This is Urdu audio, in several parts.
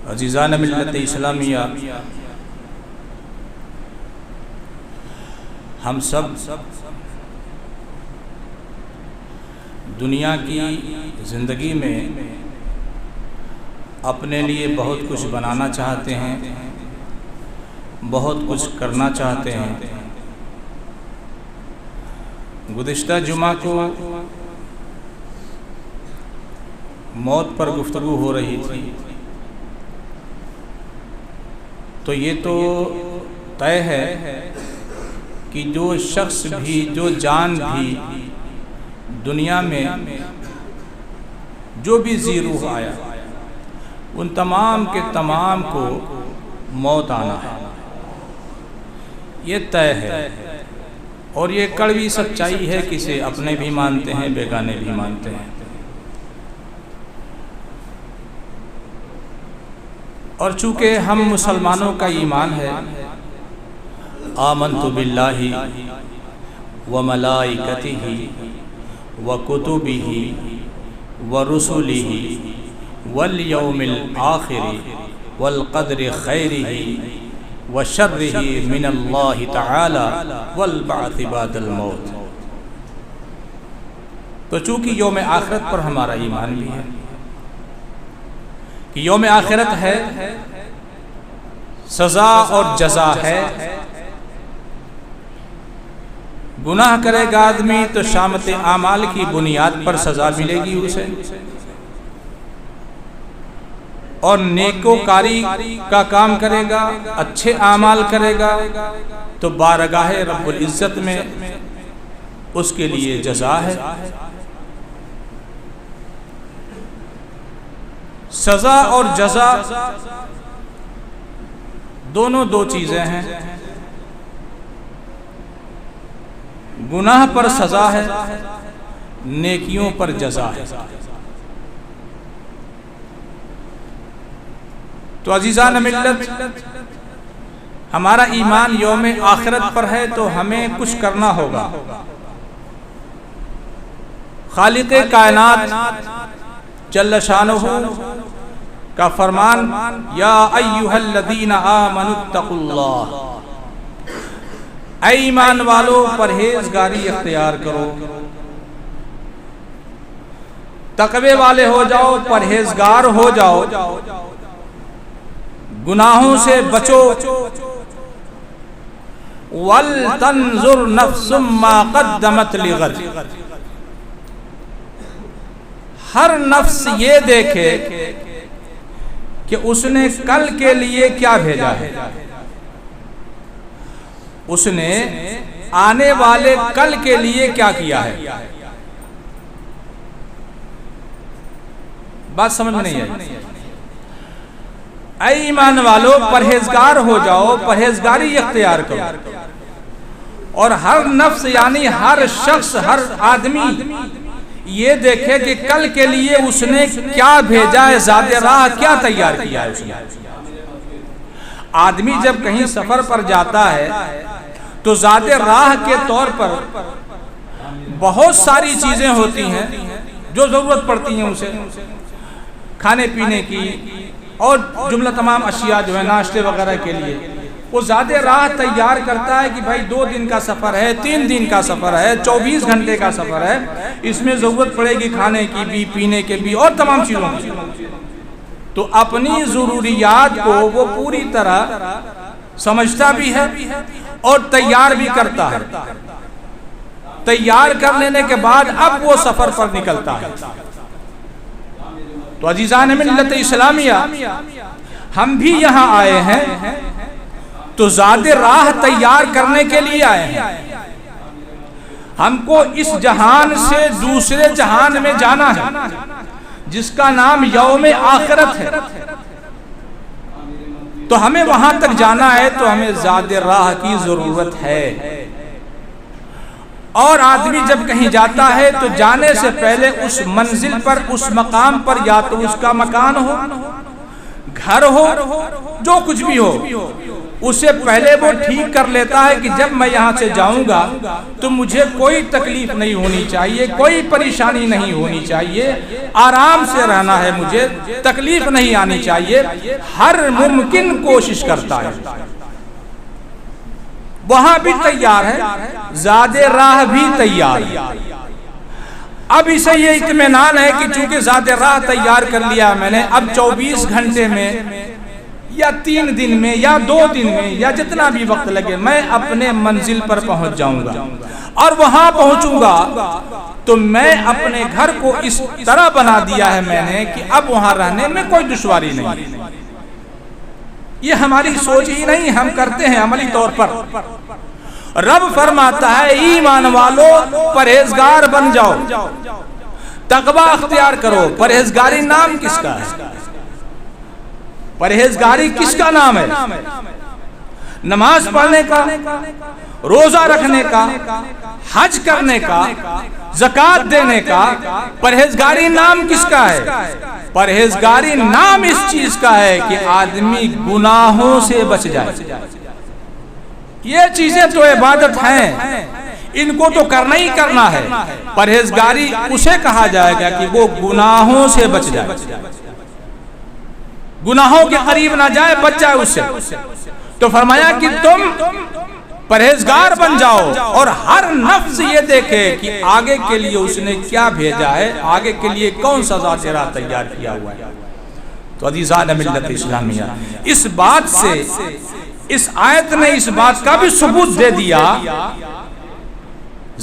عزیزان ملت اسلامیہ، ہم سب دنیا کی زندگی میں اپنے لیے بہت کچھ بنانا چاہتے ہیں، بہت کچھ کرنا چاہتے ہیں۔ گزشتہ جمعہ کو موت پر گفتگو ہو رہی تھی، تو یہ تو طے ہے کہ جو شخص بھی، جو جان بھی دنیا میں جو بھی ذی روح آیا، ان تمام کے تمام کو موت آنا ہے، یہ طے ہے۔ اور یہ کڑوی سچائی ہے، کسے اپنے بھی مانتے ہیں، بیگانے بھی مانتے ہیں۔ اور چونکہ ہم مسلمانوں کا ایمان ہے، آمنت باللہ وملائکتہ وکتبہ ورسلہ والیوم الآخر والقدر خیرہ وشرہ من اللہ تعالی والبعث بعد الموت۔ تو چونکہ یوم آخرت پر ہمارا ایمان بھی ہے کہ یوم آخرت ہے، سزا اور جزا ہے، گناہ کرے گا آدمی تو شامت اعمال کی بنیاد پر سزا ملے گی اسے، اور نیکوکاری کا کام کرے گا، اچھے اعمال کرے گا تو بارگاہ رب العزت میں اس کے لیے جزا ہے۔ سزا اور جزا دونوں دو چیزیں ہیں، گناہ پر سزا ہے، نیکیوں پر جزا ہے۔ تو عزیزان ملت، ہمارا ایمان یوم آخرت پر ہے تو ہمیں کچھ کرنا ہوگا۔ خالق کائنات جل شانہ کا فرمان، یا ایھا الذین آمنوا اتقوا اللہ، اے ایمان والو پرہیزگاری اختیار کرو، تقوی والے ہو جاؤ، پرہیزگار ہو جاؤ، گناہوں سے بچو، وَلْتَنْظُرْ نَفْسٌ مَّا قَدَّمَتْ لِغَدٍ، ہر نفس یہ دیکھے کہ اس نے کل کے لیے کیا بھیجا ہے، اس نے آنے والے کل کے لیے کیا کیا ہے۔ بات سمجھ میں نہیں آئی؟ اے ایمان والو پرہیزگار ہو جاؤ، پرہیزگاری اختیار کرو، اور ہر نفس یعنی ہر شخص، ہر آدمی یہ دیکھے کہ کل کے لیے اس نے کیا بھیجا ہے، زاد راہ کیا تیار کیا ہے اس نے۔ آدمی جب کہیں سفر پر جاتا ہے تو زاد راہ کے طور پر بہت ساری چیزیں ہوتی ہیں جو ضرورت پڑتی ہیں اسے، کھانے پینے کی اور جملہ تمام اشیاء جو ہے ناشتے وغیرہ کے لیے، وہ زاد راہ تیار کرتا ہے کہ بھائی 2 دن کا سفر ہے، 3 دن کا سفر ہے، 24 گھنٹے کا سفر ہے، اس میں ضرورت پڑے گی کھانے کی بھی، پینے کے بھی اور تمام چیزوں کی۔ تو اپنی ضروریات کو وہ پوری طرح سمجھتا بھی ہے اور تیار بھی کرتا ہے۔ تیار کر لینے کے بعد اب وہ سفر پر نکلتا ہے۔ تو عزیزان ملت اسلامیہ، ہم بھی یہاں آئے ہیں تو زاد راہ تیار کرنے کے لیے آئے ہیں۔ ہم کو اس جہان سے دوسرے جہان میں جانا ہے جس کا نام یوم آخرت ہے، تو ہمیں وہاں تک جانا ہے تو ہمیں زاد راہ کی ضرورت ہے۔ اور آدمی جب کہیں جاتا ہے تو جانے سے پہلے اس منزل پر، اس مقام پر، یا تو اس کا مکان ہو، گھر ہو، جو کچھ بھی ہو، اسے پہلے وہ ٹھیک کر لیتا ہے کہ جب میں یہاں سے جاؤں گا تو مجھے کوئی تکلیف نہیں ہونی چاہیے، کوئی پریشانی نہیں ہونی چاہیے، آرام سے رہنا ہے، مجھے تکلیف نہیں آنی چاہیے، ہر ممکن کوشش کرتا ہے۔ وہاں بھی تیار ہے، زاد راہ بھی تیار ہے۔ اب اسے یہ اطمینان ہے کہ چونکہ زاد راہ تیار کر لیا میں نے، اب 24 گھنٹے میں یا 3 دن میں یا 2 دن میں یا جتنا بھی وقت لگے میں اپنے منزل پر پہنچ جاؤں گا، اور وہاں پہنچوں گا تو میں اپنے گھر کو اس طرح بنا دیا ہے میں نے کہ اب وہاں رہنے میں کوئی دشواری نہیں۔ یہ ہماری سوچ ہی نہیں، ہم کرتے ہیں عملی طور پر۔ رب فرماتا ہے ایمان والو پرہیزگار بن جاؤ، تقوی اختیار کرو۔ پرہیزگاری نام کس کا ہے؟ پرہیزگاری کس کا نام ہے؟ نماز پڑھنے کا، روزہ رکھنے کا، حج کرنے کا، زکوٰۃ دینے کا۔ پرہیزگاری نام کس کا ہے؟ پرہیزگاری نام اس چیز کا ہے کہ آدمی گناہوں سے بچ جائے۔ یہ چیزیں تو عبادت ہیں، ان کو تو کرنا ہی کرنا ہے۔ پرہیزگاری اسے کہا جائے گا کہ وہ گناہوں سے بچ جائے، گناہوں کے قریب نہ جائے، بچ جائے اس سے۔ تو فرمایا کہ تم پرہیزگار بن جاؤ، اور ہر نفس یہ دیکھے کہ آگے کے لیے اس نے کیا بھیجا ہے، آگے کے لیے کون سا ذات راہ تیار کیا ہوا ہے۔ تو عزیزان ملت اسلامیہ، اس بات سے اس آیت نے اس بات کا بھی ثبوت دے دیا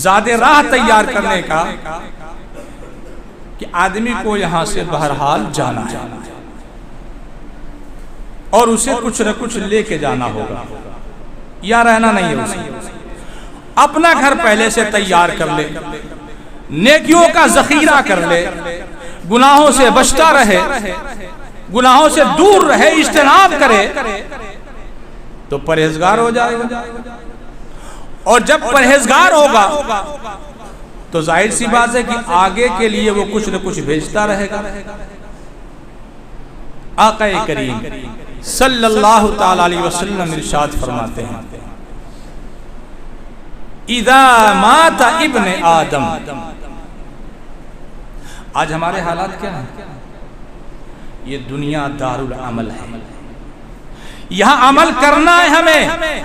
ذات راہ تیار کرنے کا کہ آدمی کو یہاں سے بہرحال جانا ہے، اور اسے کچھ نہ کچھ لے کے جانا ہوگا، یا رہنا نہیں ہے اسے۔ اپنا گھر پہلے سے تیار کر لے، نیکیوں کا ذخیرہ کر لے، گناہوں سے بچتا رہے، گناہوں سے دور رہے، اجتناب کرے، تو پرہیزگار ہو جائے گا۔ اور جب پرہیزگار ہوگا تو ظاہر سی بات ہے کہ آگے کے لیے وہ کچھ نہ کچھ بھیجتا رہے گا۔ آقا کریم صلی اللہ تعالی علیہ وسلم ارشاد فرماتے ہیں اذا مات ابن آدم۔ آج ہمارے حالات کیا ہیں؟ یہ دنیا دار العمل ہے، یہاں عمل کرنا ہے ہمیں،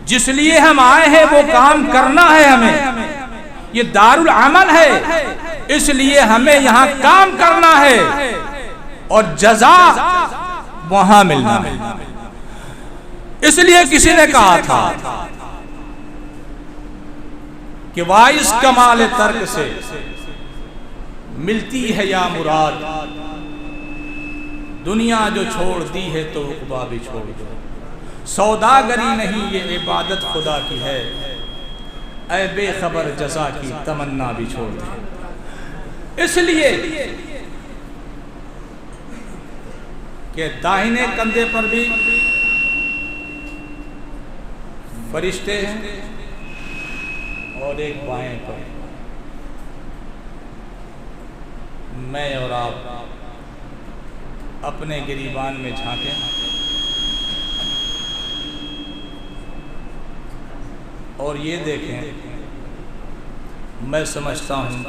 جس لیے ہم آئے ہیں وہ کام کرنا ہے ہمیں۔ یہ دار العمل ہے، اس لیے ہمیں یہاں کام کرنا ہے، اور جزا وہاں ملنا ہے۔ اس لیے کسی نے کہا تھا کہ وائس کمال ترک سے ملتی ہے یا مراد، دنیا جو چھوڑ دی ہے تو عقبہ بھی چھوڑ دو، سوداگری نہیں یہ عبادت خدا کی ہے، اے بے خبر جزا کی تمنا بھی چھوڑ دو۔ اس لیے کہ داہنے کندھے پر بھی فرشتے ہیں اور ایک بائیں پر، میں اور آپ اپنے گریبان میں جھانکیں اور یہ دیکھیں، میں سمجھتا ہوں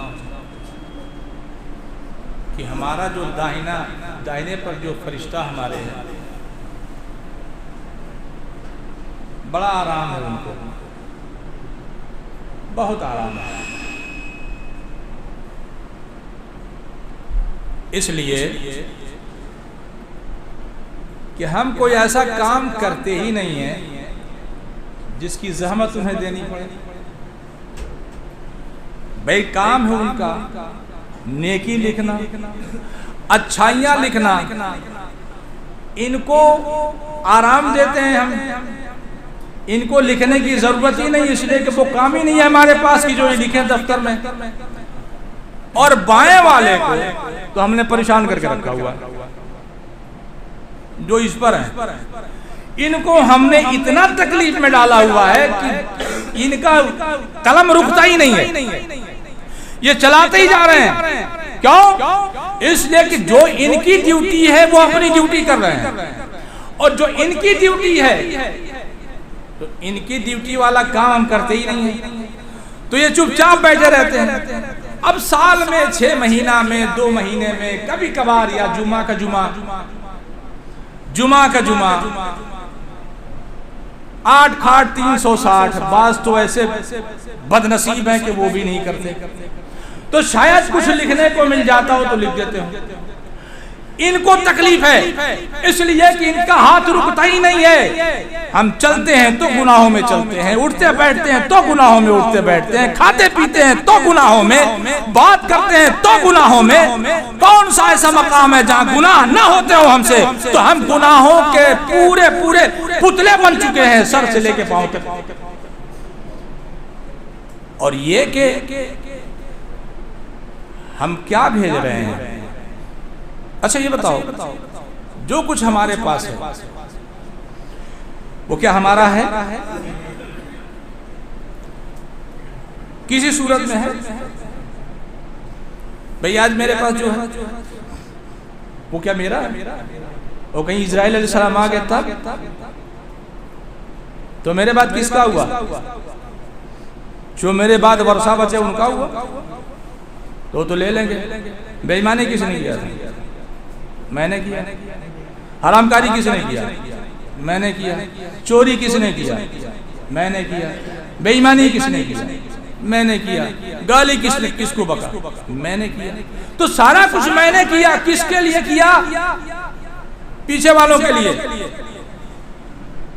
کہ ہمارا جو داہنے پر جو فرشتہ ہمارے ہیں، بڑا آرام ہے ان کو، بہت آرام ہے۔ اس لیے کہ ہم کوئی ایسا کام کرتے ہی نہیں ہیں جس کی زحمت انہیں دینی پڑے۔ بھئی کام ہے ان کا نیکی لکھنا، اچھائیاں لکھنا، ان کو آرام دیتے ہیں ہم، ان کو لکھنے کی ضرورت ہی نہیں، اس لیے کہ وہ کام ہی نہیں ہے ہمارے پاس کی جو یہ لکھیں دفتر میں۔ اور بائیں والے کو تو ہم نے پریشان کر کے رکھا ہوا ہے، جو اس پر ہیں ان کو ہم نے اتنا تکلیف میں ڈالا ہوا ہے کہ ان کا قلم رکتا ہی نہیں ہے، یہ چلاتے ہی جا رہے ہیں۔ کیوں؟ اس لیے کہ جو ان کی ڈیوٹی ہے وہ اپنی ڈیوٹی کر رہے ہیں، اور جو ان کی ڈیوٹی ہے تو ان کی ڈیوٹی والا کام ہم کرتے ہی نہیں ہیں، تو یہ چپ چاپ بیٹھے رہتے ہیں۔ اب سال میں 6 مہینہ میں 2 مہینے میں کبھی کبھار یا جمعہ کا جمعہ 8 کھاٹ 360، بعض تو ایسے بد نصیب ہیں کہ وہ بھی نہیں کرتے، تو شاید کچھ لکھنے کو مل جاتا ہو تو لکھ دیتے ہو۔ ان کو تکلیف ہے اس لیے کہ ان کا ہاتھ رکتا ہی نہیں ہے۔ ہم چلتے ہیں تو گناہوں میں چلتے ہیں، اٹھتے بیٹھتے ہیں تو گناہوں میں اٹھتے بیٹھتے ہیں، کھاتے پیتے ہیں تو گناہوں میں، بات کرتے ہیں تو گناہوں میں۔ کون سا ایسا مقام ہے جہاں گناہ نہ ہوتے ہو ہم سے؟ تو ہم گناہوں کے پورے پورے پتلے بن چکے ہیں، سر سے لے کے پاؤں تک۔ اور یہ کہ ہم کیا بھیج رہے ہیں؟ اچھا یہ بتاؤ، جو کچھ ہمارے پاس ہے وہ کیا ہمارا ہے؟ کسی صورت میں ہے؟ بھئی آج میرے پاس جو ہے وہ کیا میرا ہے؟ وہ کہیں اسرائیل علیہ السلام آ گیا تھا تو میرے بعد کس کا ہوا؟ جو میرے بعد ورثہ بچے ان کا ہوا، تو لے لیں گے۔ بے ایمانی کس نے کیا؟ میں نے کیا۔ حرام کاری کس نے کیا؟ میں نے کیا۔ چوری کس نے کیا؟ میں نے کیا۔ بے ایمانی کس نے کیا؟ میں نے کیا۔ گالی کس کو بکا؟ میں نے کیا۔ تو سارا کچھ میں نے کیا، کس کے لیے کیا؟ پیچھے والوں کے لیے۔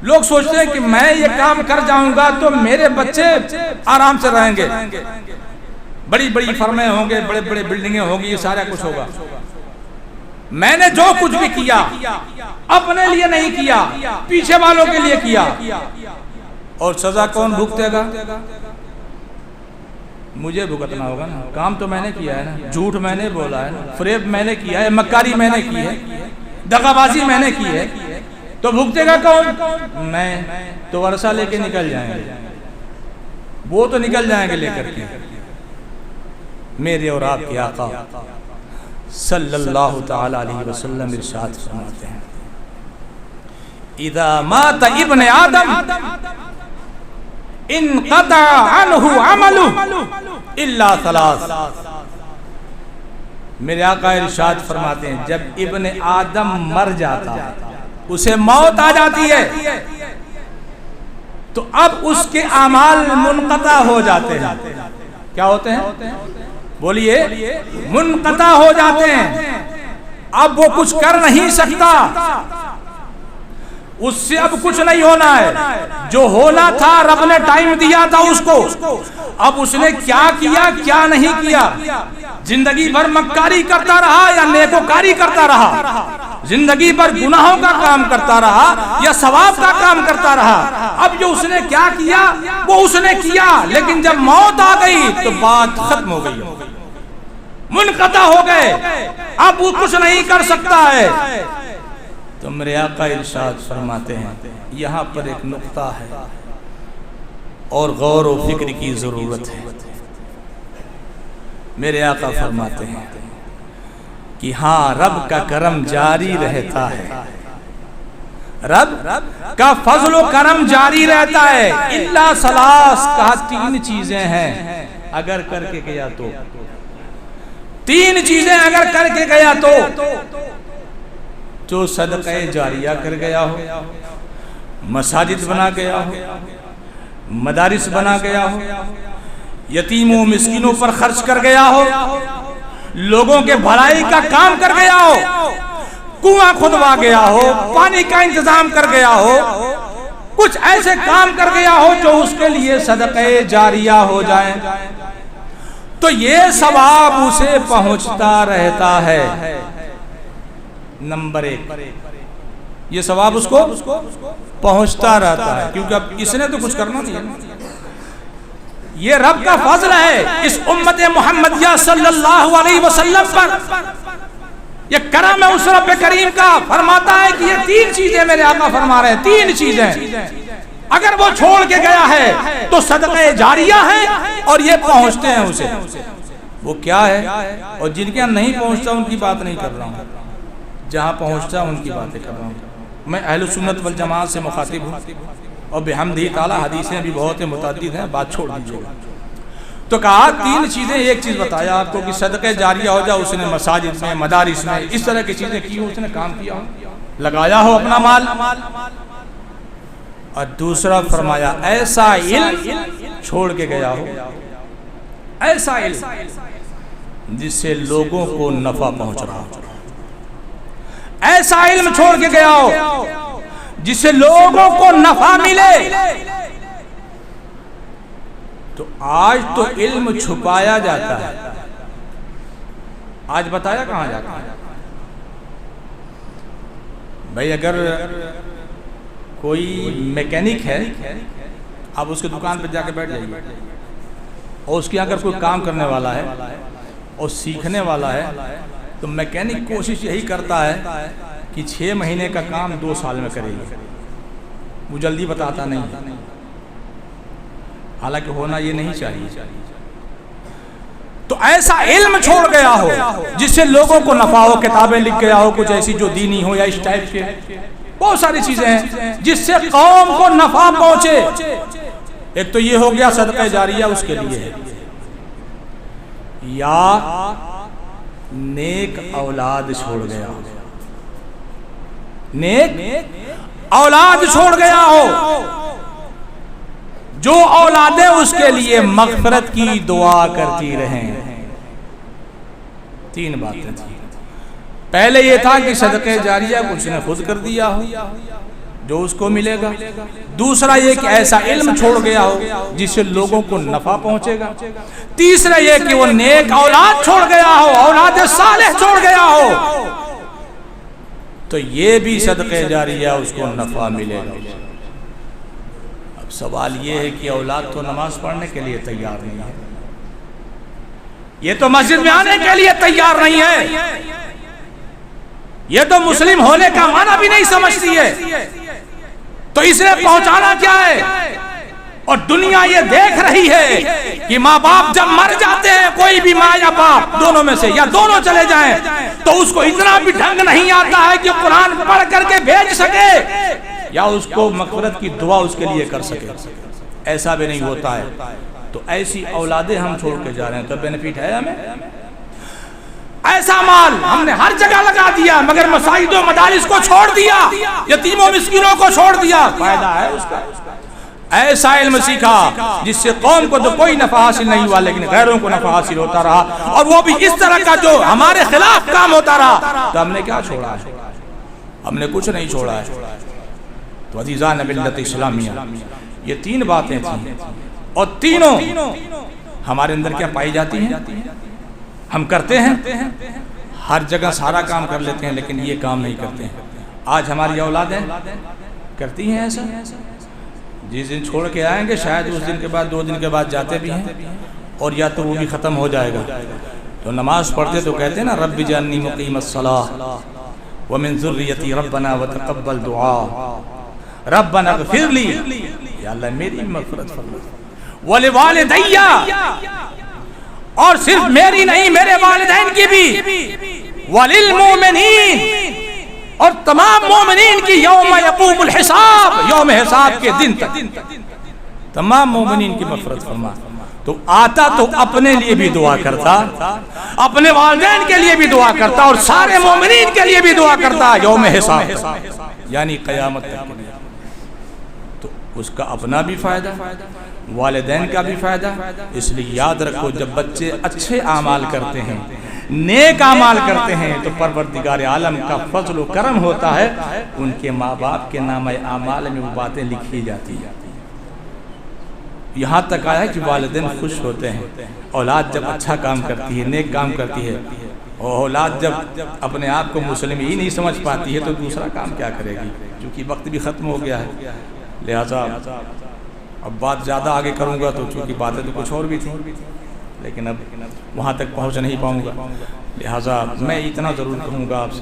لوگ سوچتے ہیں کہ میں یہ کام کر جاؤں گا تو میرے بچے آرام سے رہیں گے، بڑی بڑی فرمیں ہوں گے، بڑے بڑے بلڈنگیں ہوں گی، یہ سارا کچھ ہوگا۔ میں نے جو کچھ بھی کیا اپنے لیے نہیں کیا، پیچھے والوں کے لیے کیا، اور سزا کون بھگتے گا؟ مجھے بھگتنا ہوگا نا۔ کام تو میں نے کیا ہے نا، جھوٹ میں نے بولا ہے نا، فریب میں نے کیا ہے، مکاری میں نے کی ہے، دغا بازی میں نے کی ہے، تو بھگتے گا کون؟ میں۔ تو ورثہ لے کے نکل جائیں گے، وہ تو نکل جائیں گے لے کر کے۔ میرے اور آپ کے آقا صلی اللہ تعالی علیہ وسلم ارشاد فرماتے ہیں، اذا مات ابن آدم انقطع عنہ عملہ الا ثلاث۔ میرے آقا ارشاد فرماتے ہیں جب ابن آدم مر جاتا ہے، اسے موت آ جاتی ہے، تو اب اس کے اعمال منقطع ہو جاتے ہیں۔ کیا ہوتے ہیں؟ بولیے، منقطع ہو جاتے ہیں۔ اب وہ کچھ کر نہیں سکتا، اس سے اب کچھ نہیں ہونا ہے۔ جو ہونا تھا رب نے ٹائم دیا تھا اس کو، اب اس نے کیا کیا کیا نہیں کیا، زندگی بھر مکاری کرتا رہا یا نیکوکاری کرتا رہا، زندگی بھر گناہوں کا کام کرتا رہا یا ثواب کا کام کرتا رہا۔ اب جو اس نے کیا کیا وہ اس نے کیا، لیکن جب موت آ گئی تو بات ختم ہو گئی، منقطع ہو گئے، اب وہ کچھ نہیں کر سکتا ہے۔ تو میرے آقا ارشاد فرماتے ہیں یہاں پر ایک نقطہ ہے اور غور و فکر کی ضرورت ہے۔ میرے آقا فرماتے ہیں کہ ہاں رب کا کرم جاری رہتا ہے، رب کا فضل و کرم جاری رہتا ہے، الا ثلاث، کہا 3 چیزیں ہیں اگر کر کے گیا تو، 3 چیزیں اگر کر کے گیا تو صدقہ جاریہ کر گیا ہو، مساجد بنا گیا ہو، مدارس بنا گیا ہو، یتیموں مسکینوں پر خرچ کر گیا ہو، لوگوں کے بھلائی کا کام کر گیا ہو، کنواں کھدوا گیا ہو، پانی کا انتظام کر گیا ہو، کچھ ایسے کام کر گیا ہو جو اس کے لیے صدقہ جاریہ ہو جائے، تو یہ ثواب اسے پہنچتا رہتا ہے۔ نمبر 1، یہ ثواب اس کو پہنچتا رہتا ہے، کیونکہ اب اس نے تو کچھ کرنا نہیں ہے، یہ رب کا فضل ہے اس امت محمدیہ صلی اللہ علیہ وسلم پر، یہ کرم ہے اس رب کریم کا۔ فرماتا ہے کہ یہ 3 چیزیں میرے آقا فرما رہے ہیں، 3 چیزیں اگر وہ چھوڑ کے گیا ہے تو صدقہ جاریہ ہے اور یہ پہنچتے ہیں اسے۔ وہ کیا ہے؟ اور جن کے یہاں نہیں پہنچتا ان کی بات نہیں کر رہا ہوں، جہاں پہنچتا ان کی باتیں کر رہا ہوں۔ میں اہل سنت والجماعت سے مخاطب ہوں، اور بحمدہ تعالی حدیثیں بھی بہت متعدد ہیں، بات چھوڑ دیجیے گا۔ تو کہا تین چیزیں، ایک چیز بتایا آپ کو کہ صدقہ جاریہ ہو جائے، اس نے مساجد میں، مدارس میں، اس طرح کی چیزیں کی ہو، اس نے کام کیا ہو، لگایا ہو اپنا مال۔ اور دوسرا فرمایا ایسا علم چھوڑ کے گیا ہو، ایسا علم جس سے لوگوں کو نفع پہنچ رہا ہو، ایسا علم چھوڑ کے گیا ہو جس سے لوگوں کو نفع ملے۔ تو آج تو علم چھپایا جاتا ہے، آج بتایا کہاں جاتا ہے؟ بھائی اگر کوئی میکینک ہے، آپ اس کے دکان پہ جا کے بیٹھ جائیے، اور اس کے اگر کوئی کام کرنے والا ہے اور سیکھنے والا ہے، تو میکینک کوشش یہی کرتا ہے کہ 6 مہینے کا کام 2 سال میں کرے گا، وہ جلدی بتاتا نہیں ہے، حالانکہ ہونا یہ نہیں چاہیے۔ تو ایسا علم چھوڑ گیا ہو جس سے لوگوں کو نفع ہو، کتابیں لکھ گیا ہو کچھ ایسی جو دینی ہو یا اس ٹائپ کے، بہت ساری چیزیں ہیں جس سے قوم کو نفع پہنچے۔ ایک تو یہ ہو گیا صدقہ جاریہ اس کے لیے ہے، یا نیک اولاد چھوڑ گیا ہو، نیک اولاد چھوڑ گیا ہو جو اولادیں اس کے لیے مغفرت کی دعا کرتی رہیں۔ 3 باتیں تھیں۔ پہلے یہ تھا کہ صدقہ جاریہ کچھ نے خود کر دیا ہو جو اس کو ملے گا، دوسرا یہ کہ ایسا علم چھوڑ گیا ہو جس سے لوگوں کو نفع پہنچے گا، تیسرا یہ کہ وہ نیک اولاد چھوڑ گیا ہو، اولاد صالح چھوڑ گیا ہو، تو یہ بھی صدقہ جاریہ اس کو نفع ملے گا۔ اب سوال یہ ہے کہ اولاد تو نماز پڑھنے کے لیے تیار نہیں ہے، یہ تو مسجد میں آنے کے لیے تیار نہیں ہے، یہ تو مسلم ہونے کا معنی بھی نہیں سمجھتی ہے، تو اسے پہنچانا کیا ہے؟ اور دنیا یہ دیکھ رہی ہے کہ ماں باپ جب مر جاتے ہیں، کوئی بھی ماں یا باپ دونوں میں سے یا دونوں چلے جائیں، تو اس کو اتنا بھی ڈھنگ نہیں آتا ہے کہ قرآن پڑھ کر کے بھیج سکے یا اس کو مغفرت کی دعا اس کے لیے کر سکے، ایسا بھی نہیں ہوتا ہے۔ تو ایسی اولادیں ہم چھوڑ کے جا رہے ہیں، تو بینیفٹ ہے ہمیں؟ ایسا مال ہم نے ہر جگہ لگا دیا مگر مساجد و مدارس کو چھوڑ دیا، یتیموں مسکینوں کو چھوڑ دیا، فائدہ ہے اس کا؟ ایسا علم سیکھا جس سے قوم کو تو کوئی نفع حاصل نہیں ہوا لیکن غیروں کو نفع حاصل ہوتا رہا، اور وہ بھی اس طرح کا جو ہمارے خلاف کام ہوتا رہا، تو ہم نے کیا چھوڑا ہے؟ ہم نے کچھ نہیں چھوڑا ہے۔ تو عزیزان ملت اسلامیہ، یہ 3 باتیں تھیں، اور تینوں ہمارے اندر کیا پائی جاتی ہیں؟ ہم کرتے ہیں، ہر جگہ سارا کام کر لیتے ہیں لیکن یہ کام نہیں کرتے ہیں۔ آج ہماری اولادیں کرتی ہیں ایسا؟ جس دن چھوڑ کے آئیں گے شاید اس دن کے بعد 2 دن کے بعد جاتے بھی ہیں، اور یا تو وہ بھی ختم ہو جائے گا۔ تو نماز پڑھتے تو کہتے ہیں نا رب جعلنی مقیم الصلاۃ ومن ذریتی ربنا وتقبل دعا، ربنا اغفر لی، یا اللہ میری مغفرت فرما، ولوالدی، اور صرف میری نہیں میرے والدین کی بھی، وللمؤمنین، اور تمام مومنین کی یوم یقوم الحساب، یوم حساب کے دن تک تمام مومنین کی مغفرت فرما۔ تو آتا تو اپنے لیے بھی دعا کرتا، اپنے والدین کے لیے بھی دعا کرتا، اور سارے مومنین کے لیے بھی دعا کرتا یوم حساب یعنی قیامت تک۔ تو اس کا اپنا بھی فائدہ، والدین کا بھی فائدہ۔ اس لیے یاد رکھو جب بچے اچھے اعمال کرتے ہیں، نیک اعمال کرتے ہیں، تو پروردگار عالم کا فضل و کرم ہوتا ہے، ان کے ماں باپ کے نامہ اعمال میں وہ باتیں لکھی جاتی ہیں۔ یہاں تک آیا ہے کہ والدین خوش ہوتے ہیں اولاد جب اچھا کام کرتی ہے، نیک کام کرتی ہے، اور اولاد جب اپنے آپ کو مسلم ہی نہیں سمجھ پاتی ہے تو دوسرا کام کیا کرے گی؟ چونکہ وقت بھی ختم ہو گیا ہے، لہٰذا اب بات زیادہ آگے کروں گا تو چونکہ باتیں تو کچھ اور بھی تھیں لیکن اب وہاں تک پہنچ نہیں پاؤں گا، لہٰذا میں اتنا ضرور کہوں گا آپ سے